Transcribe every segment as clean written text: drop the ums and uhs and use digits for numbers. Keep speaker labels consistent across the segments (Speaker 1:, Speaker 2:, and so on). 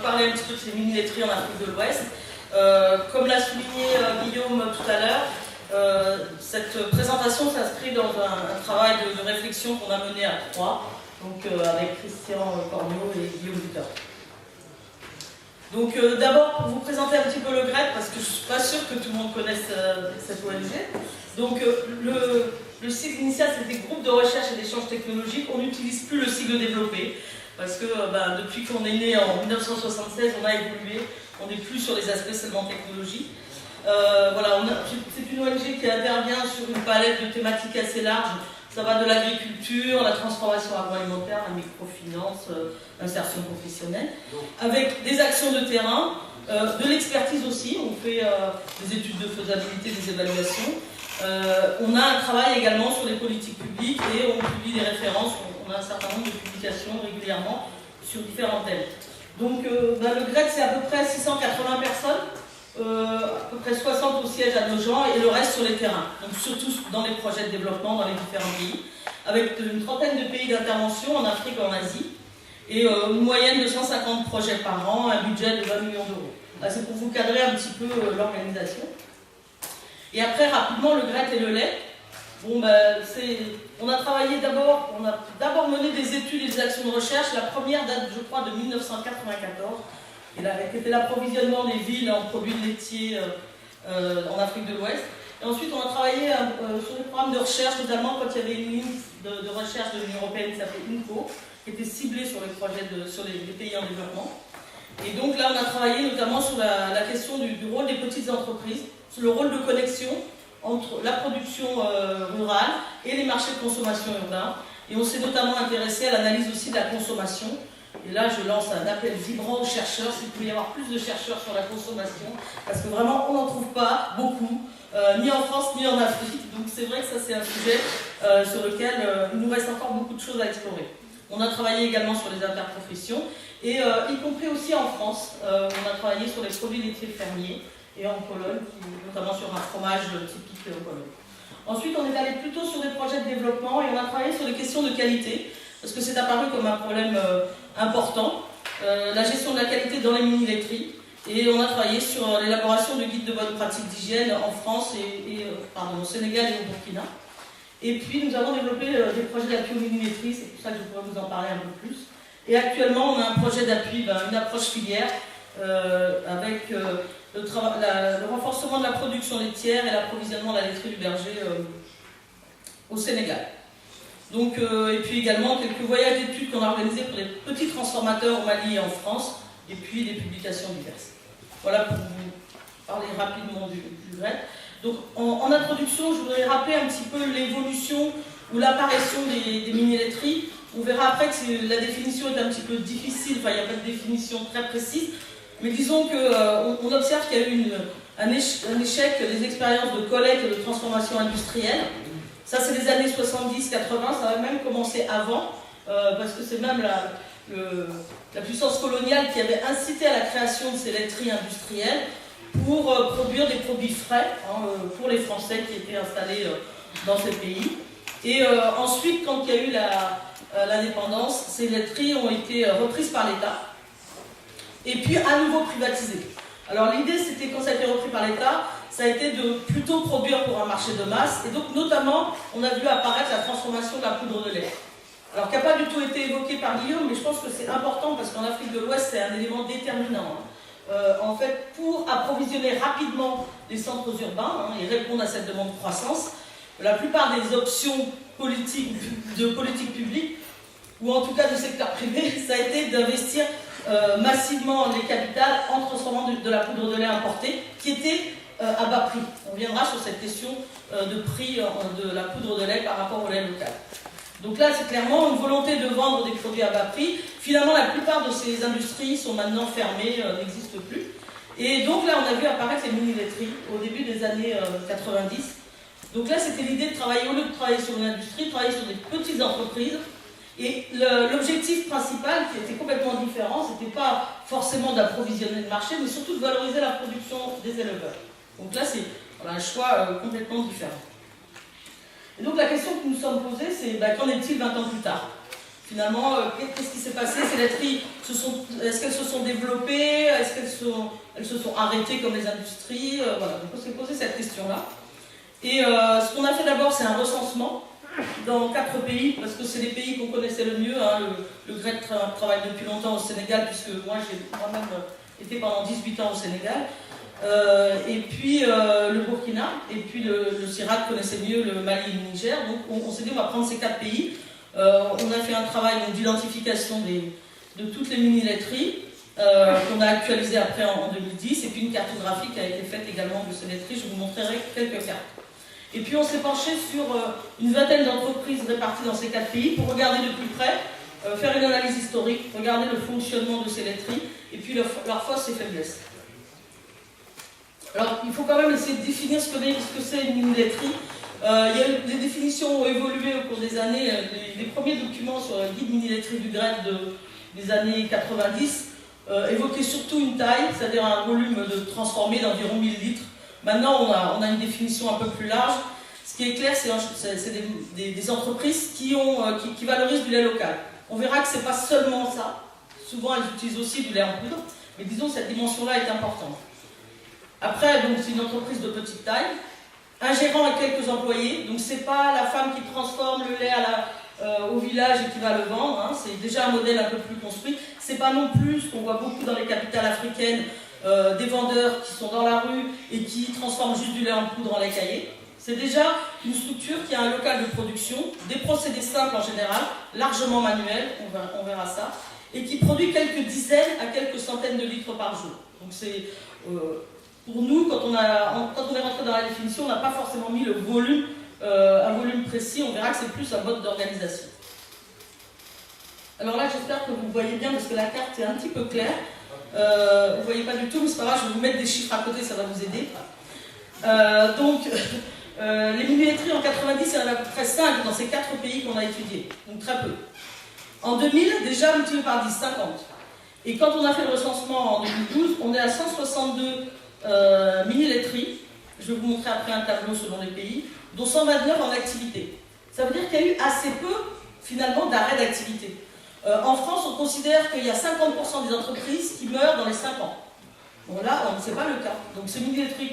Speaker 1: parler un petit peu de ces mini-laiteries en Afrique de l'Ouest. Comme l'a souligné Guillaume tout à l'heure, cette présentation s'inscrit dans un travail de réflexion qu'on a mené à trois, donc avec Christian Corneau et Guillaume Buter. Donc d'abord, pour vous présenter un petit peu le GRET, parce que je ne suis pas sûre que tout le monde connaisse cette ONG. Donc le sigle initial, c'était Groupe de recherche et d'échange technologique. On n'utilise plus le sigle développé, parce que depuis qu'on est né en 1976, on a évolué. On n'est plus sur les aspects seulement technologiques. Voilà, c'est une ONG qui intervient sur une palette de thématiques assez large. Ça va de l'agriculture, la transformation agroalimentaire, la microfinance, l'insertion professionnelle, avec des actions de terrain, de l'expertise aussi. On fait des études de faisabilité, des évaluations. On a un travail également sur les politiques publiques et on publie des références. On a un certain nombre de publications régulièrement sur différents thèmes. Donc le GRET, c'est à peu près 680 personnes, à peu près 60 au siège à Nogent et le reste sur les terrains. Donc surtout dans les projets de développement dans les différents pays, avec une trentaine de pays d'intervention en Afrique et en Asie, et une moyenne de 150 projets par an, un budget de 20 millions d'euros. C'est pour vous cadrer un petit peu l'organisation. Et après, rapidement, le GRET et le lait. Bon, on a travaillé d'abord, on a d'abord mené des études et des actions de recherche. La première date, je crois, de 1994, qui était l'approvisionnement des villes en produits laitiers en Afrique de l'Ouest. Et ensuite, on a travaillé sur des programmes de recherche, notamment quand il y avait une ligne de recherche de l'Union européenne qui s'appelait INCO, qui était ciblée sur les projets sur les pays en développement. Et donc là, on a travaillé notamment sur la question du rôle des petites entreprises, sur le rôle de connexion entre la production rurale et les marchés de consommation urbains. Et on s'est notamment intéressé à l'analyse aussi de la consommation. Et là, je lance un appel vibrant aux chercheurs, s'il peut y avoir plus de chercheurs sur la consommation, parce que vraiment, on n'en trouve pas beaucoup, ni en France, ni en Afrique. Donc c'est vrai que ça, c'est un sujet sur lequel il nous reste encore beaucoup de choses à explorer. On a travaillé également sur les interprofessions, et y compris aussi en France, on a travaillé sur les produits laitiers fermiers, et en Pologne, notamment sur un fromage typique polonais. Ensuite, on est allé plutôt sur des projets de développement et on a travaillé sur les questions de qualité, parce que c'est apparu comme un problème important, la gestion de la qualité dans les mini-laiteries, et on a travaillé sur l'élaboration de guides de bonnes pratiques d'hygiène en France au Sénégal et au Burkina. Et puis, nous avons développé des projets d'appui aux mini-laiteries, c'est pour ça que je pourrais vous en parler un peu plus. Et actuellement, on a un projet d'appui, une approche filière, avec le renforcement de la production laitière et l'approvisionnement de la laiterie du berger au Sénégal. Donc, et puis également quelques voyages d'études qu'on a organisés pour des petits transformateurs au Mali et en France, et puis des publications diverses. Voilà pour vous parler rapidement du GRET. Donc en introduction, je voudrais rappeler un petit peu l'évolution ou l'apparition des mini-laiteries. On verra après que la définition est un petit peu difficile, enfin il n'y a pas de définition très précise. Mais disons qu'on observe qu'il y a eu un échec des expériences de collecte et de transformation industrielle. Ça, c'est les années 70-80, ça va même commencer avant, parce que c'est même la puissance coloniale qui avait incité à la création de ces laiteries industrielles pour produire des produits frais pour les Français qui étaient installés dans ces pays. Et ensuite, quand il y a eu l'indépendance, ces laiteries ont été reprises par l'État. Et puis à nouveau privatisé. Alors l'idée, c'était, quand ça a été repris par l'État, ça a été de plutôt produire pour un marché de masse, et donc notamment, on a vu apparaître la transformation de la poudre de lait. Alors qui n'a pas du tout été évoqué par Guillaume, mais je pense que c'est important, parce qu'en Afrique de l'Ouest, c'est un élément déterminant. En fait, pour approvisionner rapidement les centres urbains et répondre à cette demande de croissance, la plupart des options de politique publique, ou en tout cas du secteur privé, ça a été d'investir massivement les capitales en transformant de la poudre de lait importée qui était à bas prix. On viendra sur cette question de prix de la poudre de lait par rapport au lait local. Donc là, c'est clairement une volonté de vendre des produits à bas prix. Finalement, la plupart de ces industries sont maintenant fermées, n'existent plus. Et donc là, on a vu apparaître les mini-laiteries au début des années 90. Donc là, c'était l'idée de travailler, au lieu de travailler sur une industrie, de travailler sur des petites entreprises. Et l'objectif principal, qui était complètement différent, ce n'était pas forcément d'approvisionner le marché, mais surtout de valoriser la production des éleveurs. Donc là, c'est un choix complètement différent. Et donc la question que nous nous sommes posée, c'est qu'en est-il 20 ans plus tard? Finalement, qu'est-ce qui s'est passé? Ces laiteries, est-ce qu'elles se sont développées? Est-ce qu'elles se sont arrêtées comme les industries? Voilà, donc on s'est posé cette question-là. Et ce qu'on a fait d'abord, c'est un recensement dans 4 pays, parce que c'est les pays qu'on connaissait le mieux. Hein. Le GREC travaille depuis longtemps au Sénégal, puisque moi j'ai moi-même été pendant 18 ans au Sénégal. Et puis le Burkina, et puis le CIRAD connaissait mieux le Mali et le Niger. Donc on s'est dit on va prendre ces 4 pays. On a fait un travail d'identification de toutes les mini-laiteries qu'on a actualisé après en 2010, et puis une cartographie qui a été faite également de ces laiteries. Je vous montrerai quelques cartes. Et puis on s'est penché sur une vingtaine d'entreprises réparties dans ces 4 pays pour regarder de plus près, faire une analyse historique, regarder le fonctionnement de ces laiteries, et puis leurs forces et faiblesses. Alors, il faut quand même essayer de définir ce que c'est une mini-laiterie. Les définitions ont évolué au cours des années. Les premiers documents sur le guide mini-laiterie du GREC des années 90 évoquaient surtout une taille, c'est-à-dire un volume de transformé d'environ 1000 litres. Maintenant, on a une définition un peu plus large. Ce qui est clair, c'est des entreprises qui valorisent du lait local. On verra que ce n'est pas seulement ça. Souvent, elles utilisent aussi du lait en poudre. Mais disons, cette dimension-là est importante. Après, c'est une entreprise de petite taille, un gérant et quelques employés, donc c'est pas la femme qui transforme le lait au village et qui va le vendre, hein. C'est déjà un modèle un peu plus construit. C'est pas non plus ce qu'on voit beaucoup dans les capitales africaines, des vendeurs qui sont dans la rue et qui transforment juste du lait en poudre en lait caillé. C'est déjà une structure qui a un local de production, des procédés simples en général, largement manuels, on verra ça, et qui produit quelques dizaines à quelques centaines de litres par jour. Donc c'est... pour nous, quand on est rentré dans la définition, on n'a pas forcément mis un volume précis, on verra que c'est plus un mode d'organisation. Alors là, j'espère que vous voyez bien, parce que la carte est un petit peu claire. Vous ne voyez pas du tout, mais c'est pas grave, je vais vous mettre des chiffres à côté, ça va vous aider. Les mini-laiteries en 90, il y en a à peu près 5 dans ces 4 pays qu'on a étudiés, donc très peu. En 2000, déjà multiplié par 10, 50. Et quand on a fait le recensement en 2012, on est à 162 mini-laiteries. Je vais vous montrer après un tableau selon les pays, dont 129 en activité. Ça veut dire qu'il y a eu assez peu, finalement, d'arrêt d'activité. En France, on considère qu'il y a 50% des entreprises qui meurent dans les 5 ans. Bon, là, ce n'est pas le cas. Donc, ces mini-laiteries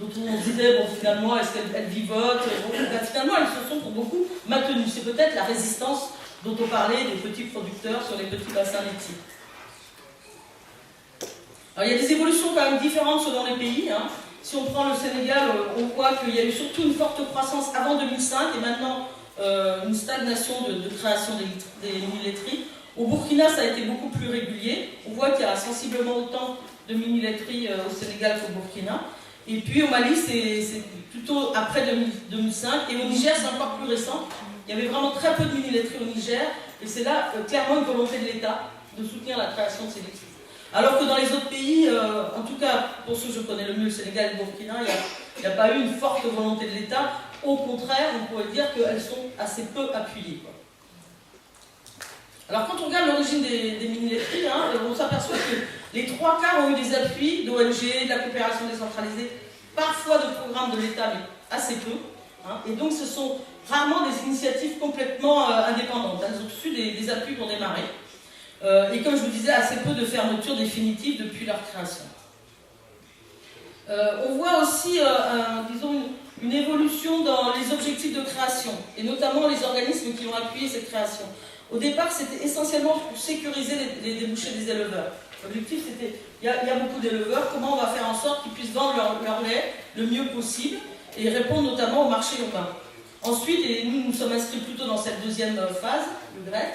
Speaker 1: dont on se disait, bon, finalement, est-ce qu'elles vivotent? Finalement, elles se sont pour beaucoup maintenues. C'est peut-être la résistance dont on parlait des petits producteurs sur les petits bassins laitiers. Alors, il y a des évolutions quand même différentes selon les pays. Hein. Si on prend le Sénégal, on voit qu'il y a eu surtout une forte croissance avant 2005 et maintenant une stagnation de création des mini-laiteries. Au Burkina, ça a été beaucoup plus régulier. On voit qu'il y a sensiblement autant de mini-laiteries au Sénégal qu'au Burkina. Et puis au Mali, c'est plutôt après 2005. Et au Niger, c'est encore plus récent. Il y avait vraiment très peu de mini-laiteries au Niger. Et c'est là clairement une volonté de l'État de soutenir la création de ces laiteries. Alors que dans les autres pays, en tout cas pour ceux que je connais le mieux, le Sénégal et le Burkina, il n'y a pas eu une forte volonté de l'État. Au contraire, on pourrait dire qu'elles sont assez peu appuyées, quoi. Alors quand on regarde l'origine des mini-laiteries, hein, on s'aperçoit que les 3 quarts ont eu des appuis d'ONG, de la coopération décentralisée, parfois de programmes de l'État, mais assez peu. Hein, et donc ce sont rarement des initiatives complètement indépendantes. Elles ont reçu des appuis pour démarrer. Et comme je vous disais, assez peu de fermetures définitives depuis leur création. On voit aussi, disons, une évolution dans les objectifs de création, et notamment les organismes qui ont appuyé cette création. Au départ, c'était essentiellement pour sécuriser les débouchés des éleveurs. L'objectif, c'était, il y a beaucoup d'éleveurs, comment on va faire en sorte qu'ils puissent vendre leur lait le mieux possible, et répondre notamment au marché urbain. Ensuite, et nous sommes inscrits plutôt dans cette deuxième phase, le GREC,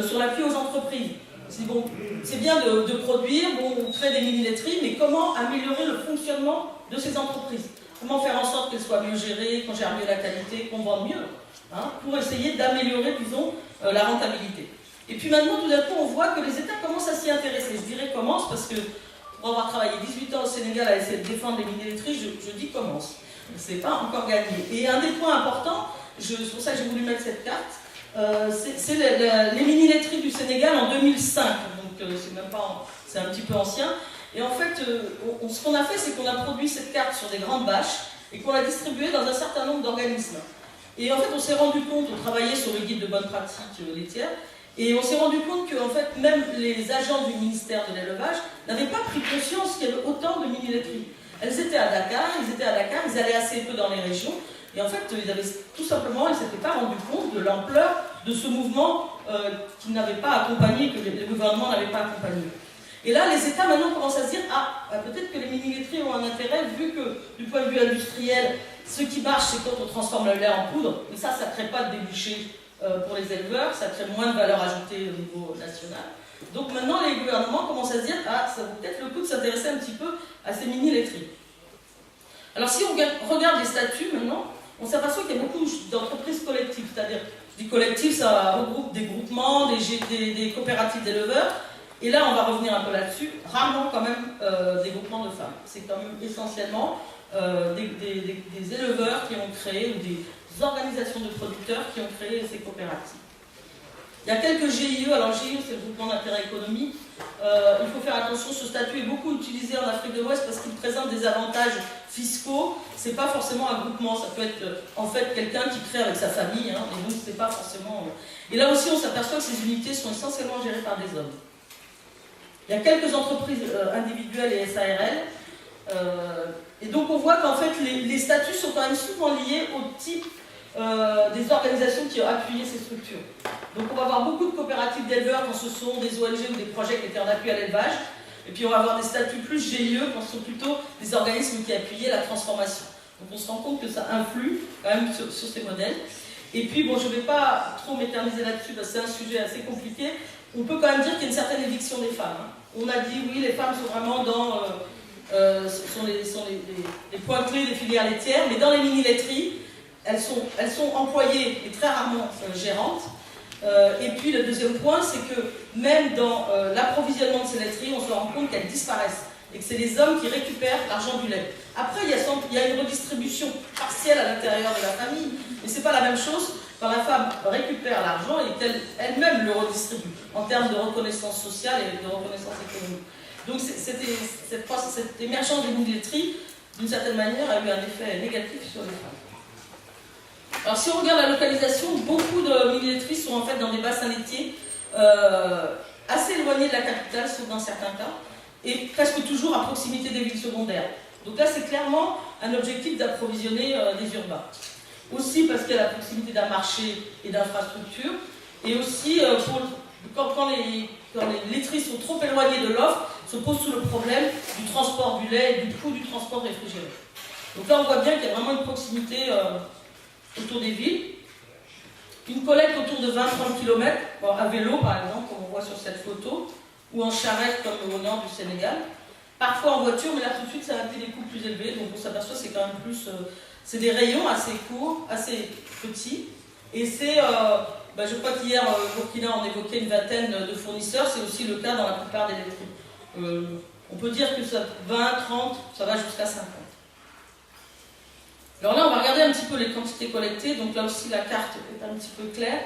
Speaker 1: sur l'appui aux entreprises. Bon, c'est bien de produire, bon, on crée des mini-laiteries, mais comment améliorer le fonctionnement de ces entreprises? Comment faire en sorte qu'elles soient mieux gérées, qu'on gère mieux la qualité, qu'on vende mieux, hein, pour essayer d'améliorer, disons, la rentabilité. Et puis maintenant, tout d'un coup, on voit que les États commencent à s'y intéresser. Je dirais commence parce que pour avoir travaillé 18 ans au Sénégal à essayer de défendre les mini-laiteries, je dis commence. C'est pas encore gagné. Et un des points importants, c'est pour ça que j'ai voulu mettre cette carte, c'est les mini-laiteries du Sénégal en 2005, donc c'est un petit peu ancien. Et en fait, ce qu'on a fait, c'est qu'on a produit cette carte sur des grandes bâches et qu'on l'a distribuée dans un certain nombre d'organismes. Et en fait, on s'est rendu compte, on travaillait sur le guide de bonnes pratiques laitières, Et on s'est rendu compte que en fait, même les agents du ministère de l'élevage n'avaient pas pris conscience qu'il y avait autant de mini-laiteries. Elles étaient à Dakar, ils allaient assez peu dans les régions, et en fait, ils avaient tout simplement, ils ne s'étaient pas rendu compte de l'ampleur de ce mouvement qu'ils n'avaient pas accompagné, que le gouvernement n'avait pas accompagné. Et là, les États maintenant commencent à se dire, peut-être que les mini-laiteries ont un intérêt, vu que du point de vue industriel, ce qui marche, c'est quand on transforme le lait en poudre, et ça ne crée pas de débouchés pour les éleveurs, ça crée moins de valeur ajoutée au niveau national. Donc maintenant, les gouvernements commencent à se dire, ça vaut peut-être le coup de s'intéresser un petit peu à ces mini-laiteries. Alors si on regarde les statuts maintenant, on s'aperçoit qu'il y a beaucoup d'entreprises collectives, c'est-à-dire, je dis collectif, ça regroupe des groupements, des coopératives d'éleveurs, et là on va revenir un peu là-dessus, rarement quand même des groupements de femmes. C'est quand même essentiellement des éleveurs qui ont créé, ou des organisations de producteurs qui ont créé ces coopératives. Il y a quelques GIE, alors GIE c'est le groupement d'intérêt économique, il faut faire attention, ce statut est beaucoup utilisé en Afrique de l'Ouest parce qu'il présente des avantages fiscaux, c'est pas forcément un groupement, ça peut être en fait quelqu'un qui crée avec sa famille, et donc c'est pas forcément... Et là aussi on s'aperçoit que ces unités sont essentiellement gérées par des hommes. Il y a quelques entreprises individuelles et SARL, et donc on voit qu'en fait les statuts sont quand même souvent liés au type des organisations qui ont appuyé ces structures. Donc on va avoir beaucoup de coopératives d'éleveurs quand ce sont des ONG ou des projets qui étaient en appui à l'élevage, et puis on va avoir des statuts plus GIE quand ce sont plutôt des organismes qui appuyaient la transformation. Donc on se rend compte que ça influe quand même sur ces modèles. Et puis bon, je ne vais pas trop m'éterniser là-dessus parce que c'est un sujet assez compliqué. On peut quand même dire qu'il y a une certaine éviction des femmes. On a dit oui, les femmes sont vraiment dans... ce sont les points clés des filières laitières, mais dans les mini-laiteries, elles sont employées et très rarement gérantes. Et puis le deuxième point, c'est que même dans l'approvisionnement de ces laiteries, on se rend compte qu'elles disparaissent et que c'est les hommes qui récupèrent l'argent du lait. Après, il y a une redistribution partielle à l'intérieur de la famille, mais ce n'est pas la même chose quand la femme récupère l'argent et qu'elle-même le redistribue en termes de reconnaissance sociale et de reconnaissance économique. Donc cette émergence des mini-laiteries, d'une certaine manière, a eu un effet négatif sur les femmes. Alors si on regarde la localisation, beaucoup de mini-laiteries sont en fait dans des bassins laitiers assez éloignés de la capitale, sauf dans certains cas, et presque toujours à proximité des villes secondaires. Donc là c'est clairement un objectif d'approvisionner des urbains. Aussi parce qu'il y a la proximité d'un marché et d'infrastructures, et aussi quand les laiteries sont trop éloignées de l'offre, se pose tout le problème du transport du lait et du coût du transport réfrigéré. Donc là on voit bien qu'il y a vraiment une proximité autour des villes. Une collecte autour de 20-30 km, à vélo par exemple, comme on voit sur cette photo, ou en charrette comme au nord du Sénégal. Parfois en voiture, mais là tout de suite ça a des coûts plus élevés, donc on s'aperçoit que c'est quand même plus... c'est des rayons assez courts, assez petits, et c'est... je crois qu'hier au Burkina on évoquait une vingtaine de fournisseurs, c'est aussi le cas dans la plupart des laiteries. On peut dire que ça 20, 30, ça va jusqu'à 50. Alors là, on va regarder un petit peu les quantités collectées. Donc là aussi, la carte est un petit peu claire.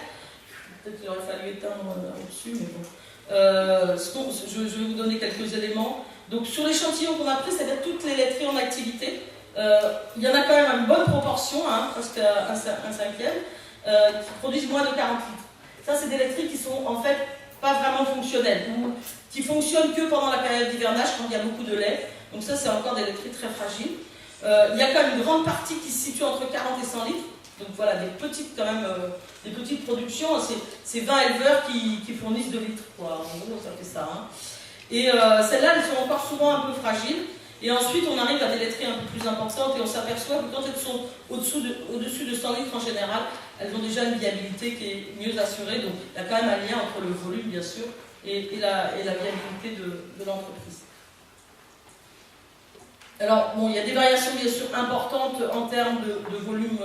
Speaker 1: Peut-être qu'il aurait fallu éteindre au-dessus, mais bon. Je vais vous donner quelques éléments. Donc sur l'échantillon qu'on a pris, c'est-à-dire toutes les laiteries en activité, il y en a quand même une bonne proportion, presque un cinquième, qui produisent moins de 40 litres. Ça, c'est des laiteries qui sont en fait pas vraiment fonctionnelles, ou qui fonctionnent que pendant la période d'hivernage, quand il y a beaucoup de lait. Donc ça, c'est encore des laiteries très fragiles. Il y a quand même une grande partie qui se situe entre 40 et 100 litres. Donc voilà, des petites productions. C'est 20 éleveurs qui fournissent 2 litres, quoi. En gros, ça fait ça. Et celles-là, elles sont encore souvent un peu fragiles. Et ensuite, on arrive à des laiteries un peu plus importantes et on s'aperçoit que quand elles sont au-dessus de 100 litres en général, elles ont déjà une viabilité qui est mieux assurée. Donc il y a quand même un lien entre le volume, bien sûr, et la viabilité de l'entreprise. Alors, bon, il y a des variations bien sûr importantes en termes de volume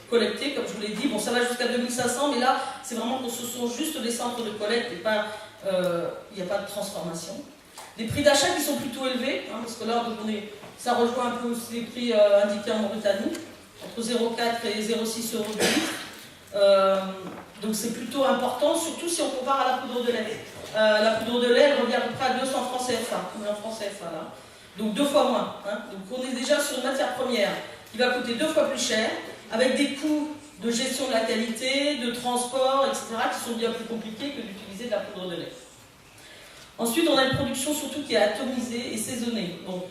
Speaker 1: collecté, comme je vous l'ai dit. Bon, ça va jusqu'à 2500, mais là, c'est vraiment que ce sont juste des centres de collecte et pas, il n'y a pas de transformation. Des prix d'achat qui sont plutôt élevés, parce que là, ça rejoint un peu aussi les prix indiqués en Mauritanie, entre 0,4 et 0,6 euros de litre. Donc c'est plutôt important, surtout si on compare à la poudre de lait. La poudre de lait, elle revient à peu près à 200 francs CFA, on est en francs CFA là. Donc 2 fois moins. Donc on est déjà sur une matière première qui va coûter 2 fois plus cher, avec des coûts de gestion de la qualité, de transport, etc., qui sont bien plus compliqués que d'utiliser de la poudre de lait. Ensuite, on a une production surtout qui est atomisée et saisonnée. Donc,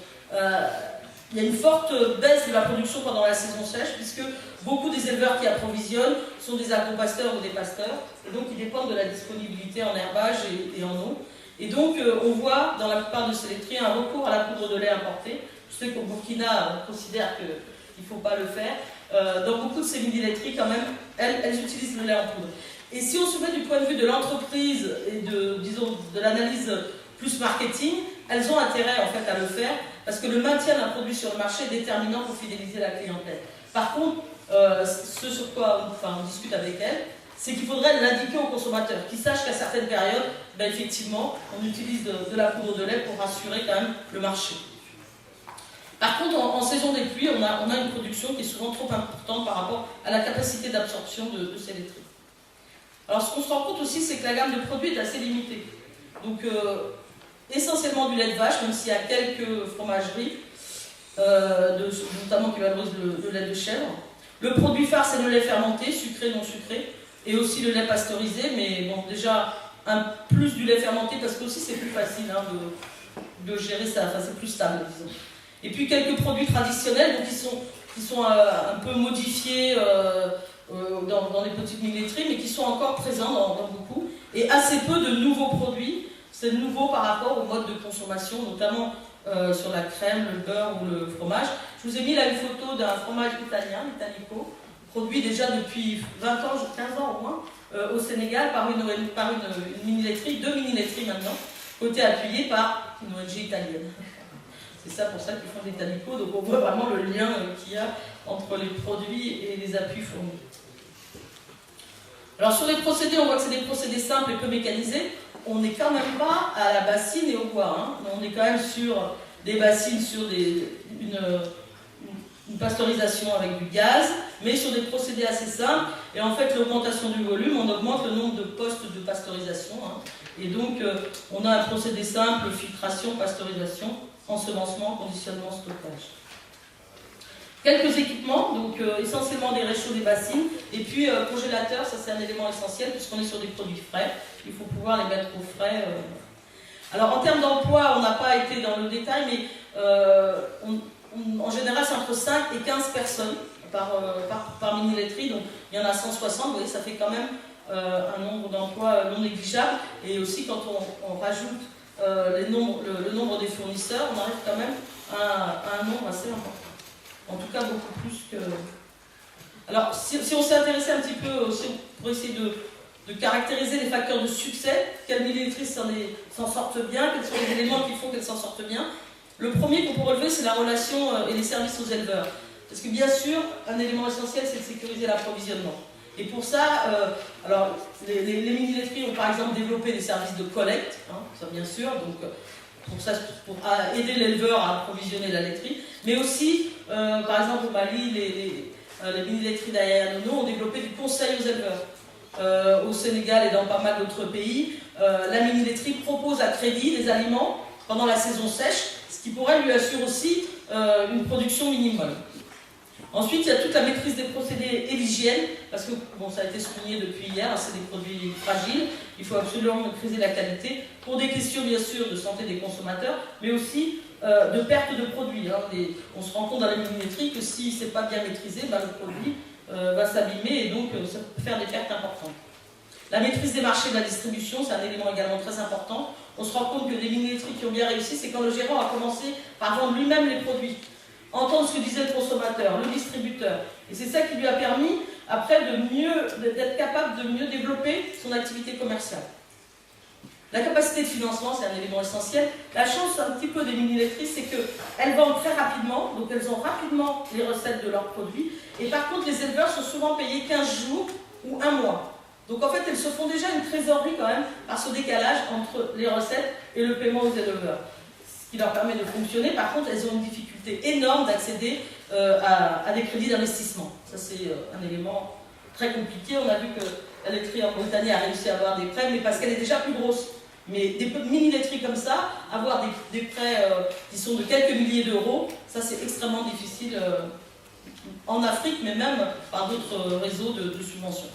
Speaker 1: il y a une forte baisse de la production pendant la saison sèche, puisque beaucoup des éleveurs qui approvisionnent sont des agropasteurs ou des pasteurs, et donc ils dépendent de la disponibilité en herbage et en eau. Et donc, on voit dans la plupart de ces laiteries un recours à la poudre de lait importée. Je sais qu'au Burkina, on considère qu'il ne faut pas le faire. Dans beaucoup de ces mini-laiteries, quand même, elles utilisent le lait en poudre. Et si on se met du point de vue de l'entreprise et de l'analyse plus marketing, elles ont intérêt en fait à le faire parce que le maintien d'un produit sur le marché est déterminant pour fidéliser la clientèle. Par contre, ce sur quoi on discute avec elles, c'est qu'il faudrait l'indiquer aux consommateurs, qu'ils sachent qu'à certaines périodes, effectivement, on utilise de la poudre de lait pour rassurer quand même le marché. Par contre, en saison des pluies, on a une production qui est souvent trop importante par rapport à la capacité d'absorption de ces laiteries. Alors, ce qu'on se rend compte aussi, c'est que la gamme de produits est assez limitée. Donc, essentiellement du lait de vache, même s'il y a quelques fromageries, notamment qui valorisent le lait de chèvre. Le produit phare, c'est le lait fermenté, sucré, non sucré, et aussi le lait pasteurisé, mais bon, déjà, plus du lait fermenté, parce que aussi c'est plus facile de gérer ça, enfin, c'est plus stable, disons. Et puis quelques produits traditionnels, donc qui sont un peu modifiés dans les petites mini-laiteries, mais qui sont encore présents dans beaucoup, et assez peu de nouveaux produits. C'est nouveau par rapport au mode de consommation, notamment sur la crème, le beurre ou le fromage. Je vous ai mis là une photo d'un fromage italien, l'Italico, produit déjà depuis 20 ans, 15 ans au moins, au Sénégal par une mini-laiterie, 2 mini-laiteries maintenant, côté appuyé par une ONG italienne. C'est ça pour ça qu'ils font des Italico, donc on voit vraiment le lien qu'il y a entre les produits et les appuis fournis. Alors sur les procédés, on voit que c'est des procédés simples et peu mécanisés. On n'est quand même pas à la bassine et au bois. Hein. On est quand même sur des bassines, sur une pasteurisation avec du gaz, mais sur des procédés assez simples. Et en fait, l'augmentation du volume, on augmente le nombre de postes de pasteurisation. Hein. Et donc, on a un procédé simple, filtration, pasteurisation, ensemencement, conditionnement, stockage. Quelques équipements, donc essentiellement des réchauds des bassines, et puis congélateur, ça c'est un élément essentiel puisqu'on est sur des produits frais, il faut pouvoir les mettre au frais. Alors en termes d'emploi, on n'a pas été dans le détail, mais en général c'est entre 5 et 15 personnes par mini-laiterie, donc il y en a 160, vous voyez, ça fait quand même un nombre d'emplois non négligeable, et aussi quand on rajoute le nombre des fournisseurs, on arrive quand même à un nombre assez important. En tout cas, beaucoup plus que... Alors, si on s'est intéressé un petit peu aussi pour essayer de caractériser les facteurs de succès, quelles mini-laiteries s'en sortent bien, quels sont les éléments qui font qu'elles s'en sortent bien, le premier qu'on peut relever, c'est la relation et les services aux éleveurs. Parce que bien sûr, un élément essentiel, c'est de sécuriser l'approvisionnement. Et pour ça, alors, les mini-laiteries ont par exemple développé des services de collecte, hein, ça bien sûr, donc pour aider l'éleveur à approvisionner la laiterie, mais aussi, par exemple au Mali, les mini-laiteries d'Aya Nono ont développé du conseil aux éleveurs. Au Sénégal et dans pas mal d'autres pays, la mini-laiterie propose à crédit des aliments pendant la saison sèche, ce qui pourrait lui assurer aussi une production minimum. Ensuite, il y a toute la maîtrise des procédés et l'hygiène, parce que, bon, ça a été souligné depuis hier, c'est des produits fragiles, il faut absolument maîtriser la qualité, pour des questions bien sûr de santé des consommateurs, mais aussi de perte de produits. Hein. On se rend compte dans la mini-laiterie que si ce n'est pas bien maîtrisé, le produit va s'abîmer et donc ça peut faire des pertes importantes. La maîtrise des marchés de la distribution, c'est un élément également très important. On se rend compte que les mini-laiteries qui ont bien réussi, c'est quand le gérant a commencé par vendre lui-même les produits. Entendre ce que disait le consommateur, le distributeur. Et c'est ça qui lui a permis, après, d'être capable de mieux développer son activité commerciale. La capacité de financement, c'est un élément essentiel. La chance un petit peu des mini-laiteries, c'est qu'elles vendent très rapidement, donc elles ont rapidement les recettes de leurs produits. Et par contre, les éleveurs sont souvent payés 15 jours ou 1 mois. Donc en fait, elles se font déjà une trésorerie quand même par ce décalage entre les recettes et le paiement aux éleveurs. Qui leur permet de fonctionner. Par contre, elles ont une difficulté énorme d'accéder à des crédits d'investissement. Ça, c'est un élément très compliqué. On a vu que la laiterie en Mauritanie a réussi à avoir des prêts, mais parce qu'elle est déjà plus grosse. Mais des mini-laiteries comme ça, avoir des prêts qui sont de quelques milliers d'euros, ça, c'est extrêmement difficile en Afrique, mais même par d'autres réseaux de subventions.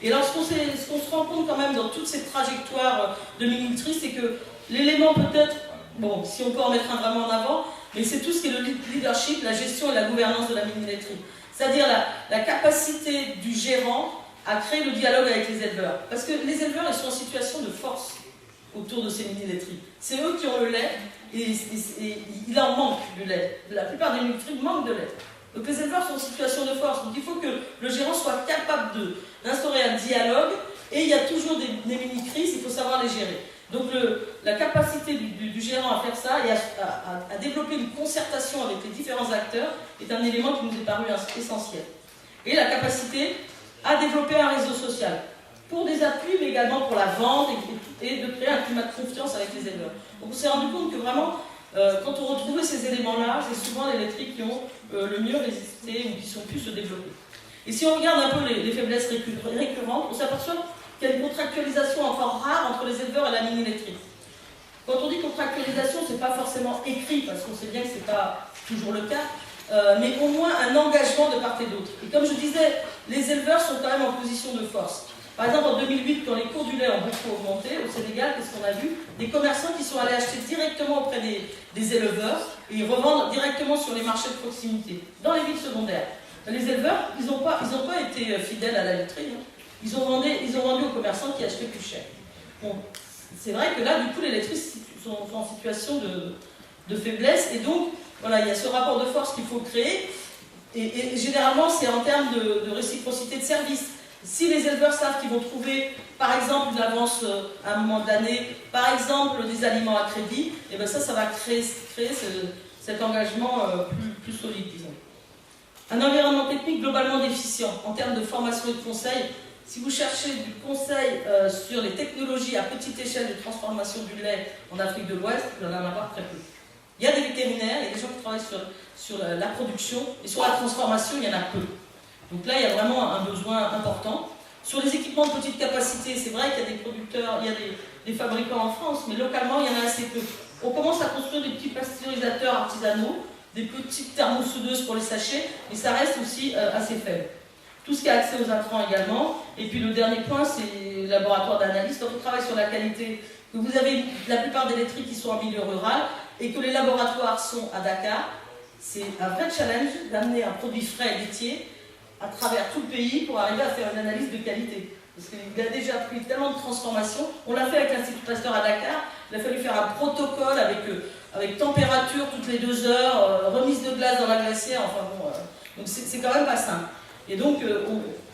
Speaker 1: Et alors, ce qu'on se rend compte quand même dans toute cette trajectoire de Mini-Nutri, c'est que l'élément peut-être, bon, si on peut en mettre un vraiment en avant, mais c'est tout ce qui est le leadership, la gestion et la gouvernance de la mini-laiterie. C'est-à-dire la capacité du gérant à créer le dialogue avec les éleveurs. Parce que les éleveurs, ils sont en situation de force autour de ces mini-laiteries. C'est eux qui ont le lait, et il en manque du lait. La plupart des mini-laiteries manquent de lait. Donc les éleveurs sont en situation de force. Donc il faut que le gérant soit capable d'instaurer un dialogue, et il y a toujours des mini-crises, il faut savoir les gérer. Donc la capacité du gérant à faire ça et à développer une concertation avec les différents acteurs est un élément qui nous est paru essentiel. Et la capacité à développer un réseau social, pour des appuis, mais également pour la vente, et de créer un climat de confiance avec les éleveurs. Donc on s'est rendu compte que vraiment, quand on retrouvait ces éléments-là, c'est souvent les laiteries qui ont le mieux résisté ou qui sont pu se développer. Et si on regarde un peu les faiblesses récurrentes, on s'aperçoit qu'il y a une contractualisation encore rare entre les éleveurs et la mini-laiterie. Quand on dit contractualisation, ce n'est pas forcément écrit, parce qu'on sait bien que ce n'est pas toujours le cas, mais au moins un engagement de part et d'autre. Et comme je disais, les éleveurs sont quand même en position de force. Par exemple, en 2008, quand les cours du lait ont beaucoup augmenté, au Sénégal, qu'est-ce qu'on a vu? Des commerçants qui sont allés acheter directement auprès des éleveurs et revendre directement sur les marchés de proximité, dans les villes secondaires. Les éleveurs, ils n'ont pas été fidèles à la laiterie. Hein. Ils ont vendu aux commerçants qui achetaient plus cher. Bon, c'est vrai que là, du coup, les laiteries sont en situation de faiblesse. Et donc, voilà, il y a ce rapport de force qu'il faut créer. Et généralement, c'est en termes de réciprocité de service. Si les éleveurs savent qu'ils vont trouver, par exemple, une avance à un moment de l'année, par exemple, des aliments à crédit, et bien ça va créer cet engagement plus solide, disons. Un environnement technique globalement déficient en termes de formation et de conseil. Si vous cherchez du conseil sur les technologies à petite échelle de transformation du lait en Afrique de l'Ouest, vous allez en avoir très peu. Il y a des vétérinaires, il y a des gens qui travaillent sur la production, et sur la transformation, il y en a peu. Donc là, il y a vraiment un besoin important. Sur les équipements de petite capacité, c'est vrai qu'il y a des producteurs, il y a des fabricants en France, mais localement, il y en a assez peu. On commence à construire des petits pasteurisateurs artisanaux, des petites thermosoudeuses pour les sachets, mais ça reste aussi assez faible. Tout ce qui a accès aux intrants également. Et puis le dernier point, c'est le laboratoire d'analyse. Quand on travaille sur la qualité, que vous avez la plupart des laiteries qui sont en milieu rural, et que les laboratoires sont à Dakar, c'est un vrai challenge d'amener un produit frais laitier à travers tout le pays pour arriver à faire une analyse de qualité. Parce qu'il a déjà pris tellement de transformations. On l'a fait avec l'Institut Pasteur à Dakar. Il a fallu faire un protocole avec température toutes les 2 heures, remise de glace dans la glacière. Enfin bon, donc c'est quand même pas simple. Et donc,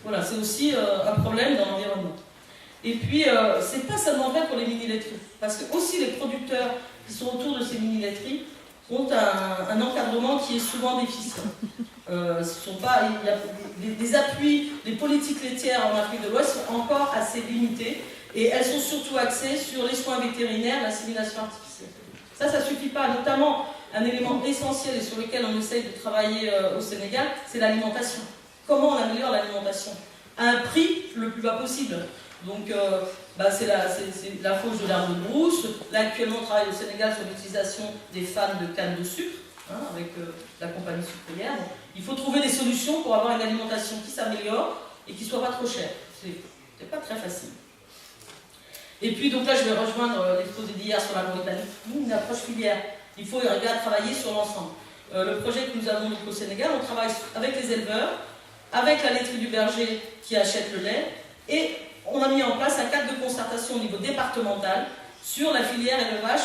Speaker 1: voilà, c'est aussi un problème dans l'environnement. Et puis, c'est pas seulement vrai pour les mini-laiteries. Parce que aussi les producteurs qui sont autour de ces mini-laiteries ont un encadrement qui est souvent déficient. Il y a des appuis, des politiques laitières en Afrique de l'Ouest sont encore assez limitées et elles sont surtout axées sur les soins vétérinaires, l'assimilation artificielle. Ça ne suffit pas. Notamment, un élément essentiel et sur lequel on essaye de travailler au Sénégal, c'est l'alimentation. Comment on améliore l'alimentation? À un prix le plus bas possible. Donc, c'est la fauche de l'herbe de brousse. Là, actuellement, on travaille au Sénégal sur l'utilisation des fans de canne de sucre, avec la compagnie sucrière. Donc, il faut trouver des solutions pour avoir une alimentation qui s'améliore et qui ne soit pas trop chère. C'est pas très facile. Et puis, donc là, je vais rejoindre l'exposé d'hier sur la Mauritanie. Une approche filière. Il faut arriver à travailler sur l'ensemble. Le projet que nous avons au Sénégal, on travaille avec les éleveurs, avec la laiterie du berger qui achète le lait, et on a mis en place un cadre de concertation au niveau départemental sur la filière élevage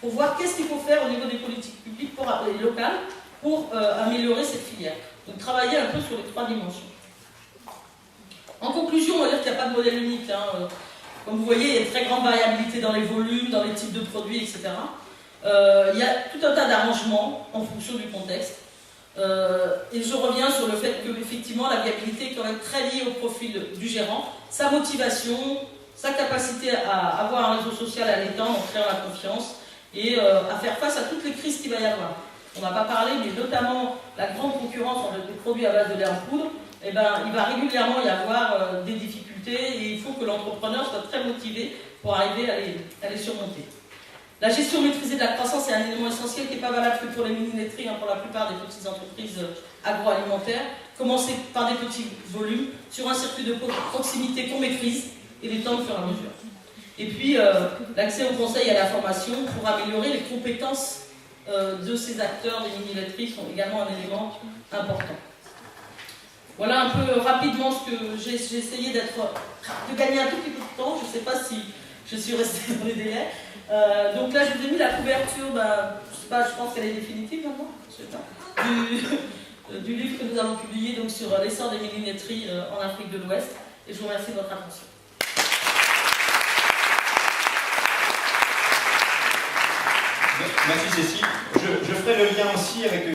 Speaker 1: pour voir qu'est-ce qu'il faut faire au niveau des politiques publiques locales pour améliorer cette filière. Donc travailler un peu sur les 3 dimensions. En conclusion, on va dire qu'il n'y a pas de modèle unique. Comme vous voyez, il y a une très grande variabilité dans les volumes, dans les types de produits, etc. Il y a tout un tas d'arrangements en fonction du contexte. Et je reviens sur le fait que effectivement la viabilité est quand même très liée au profil du gérant, sa motivation, sa capacité à avoir un réseau social à l'étendre en créant la confiance et à faire face à toutes les crises qu'il va y avoir. On n'a pas parlé, mais notamment la grande concurrence entre les produits à base de lait en poudre, il va régulièrement y avoir des difficultés et il faut que l'entrepreneur soit très motivé pour arriver à les surmonter. La gestion maîtrisée de la croissance est un élément essentiel qui n'est pas valable que pour les mini-laiteries, pour la plupart des petites entreprises agroalimentaires. Commencer par des petits volumes, sur un circuit de proximité qu'on maîtrise, et l'étendre au fur et à mesure. Et puis, l'accès au conseil et à la formation pour améliorer les compétences de ces acteurs des mini-laiteries sont également un élément important. Voilà un peu rapidement ce que j'ai essayé de gagner un tout petit peu de temps. Je ne sais pas si je suis restée dans les délais. Donc là, je vous ai mis la couverture, je pense qu'elle est définitive maintenant, je sais pas, du livre que nous avons publié donc, sur l'essor des mini-laiteries en Afrique de l'Ouest. Et je vous remercie de votre attention.
Speaker 2: Merci Cécile. Je ferai le lien aussi avec